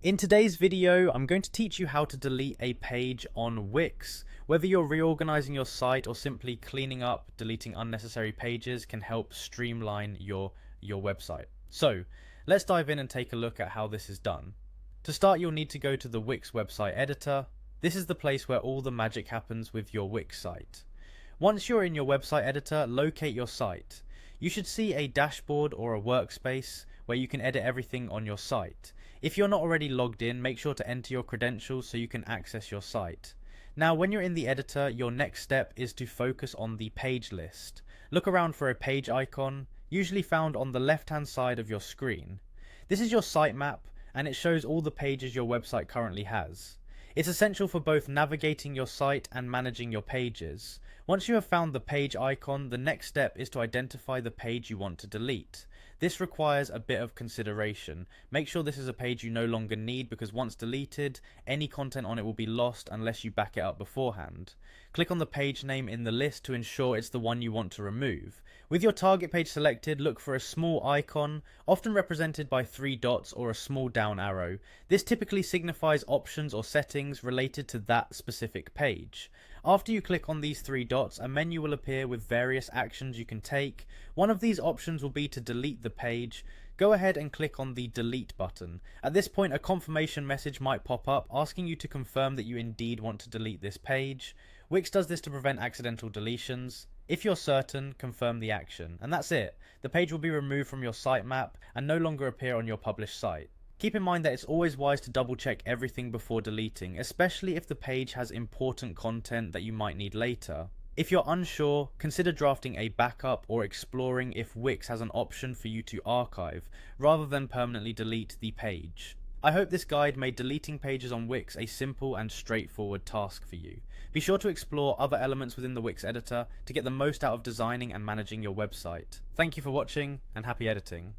In today's video, I'm going to teach you how to delete a page on Wix. Whether you're reorganizing your site or simply cleaning up, deleting unnecessary pages can help streamline your website. So let's dive in and take a look at how this is done. To start, you'll need to go to the Wix website editor. This is the place where all the magic happens with your Wix site. Once you're in your website editor, locate your site. You should see a dashboard or a workspace where you can edit everything on your site. If you're not already logged in, make sure to enter your credentials so you can access your site. Now, when you're in the editor, your next step is to focus on the page list. Look around for a page icon, usually found on the left-hand side of your screen. This is your sitemap, and it shows all the pages your website currently has. It's essential for both navigating your site and managing your pages. Once you have found the page icon, the next step is to identify the page you want to delete. This requires a bit of consideration. Make sure this is a page you no longer need, because once deleted, any content on it will be lost unless you back it up beforehand. Click on the page name in the list to ensure it's the one you want to remove. With your target page selected, look for a small icon, often represented by 3 dots or a small down arrow. This typically signifies options or settings related to that specific page. After you click on these 3 dots, a menu will appear with various actions you can take. One of these options will be to delete the page. Go ahead and click on the delete button. At this point, a confirmation message might pop up asking you to confirm that you indeed want to delete this page. Wix does this to prevent accidental deletions. If you're certain, confirm the action, and that's it. The page will be removed from your sitemap and no longer appear on your published site. Keep in mind that it's always wise to double check everything before deleting, especially if the page has important content that you might need later. If you're unsure, consider drafting a backup or exploring if Wix has an option for you to archive, rather than permanently delete the page. I hope this guide made deleting pages on Wix a simple and straightforward task for you. Be sure to explore other elements within the Wix editor to get the most out of designing and managing your website. Thank you for watching, and happy editing.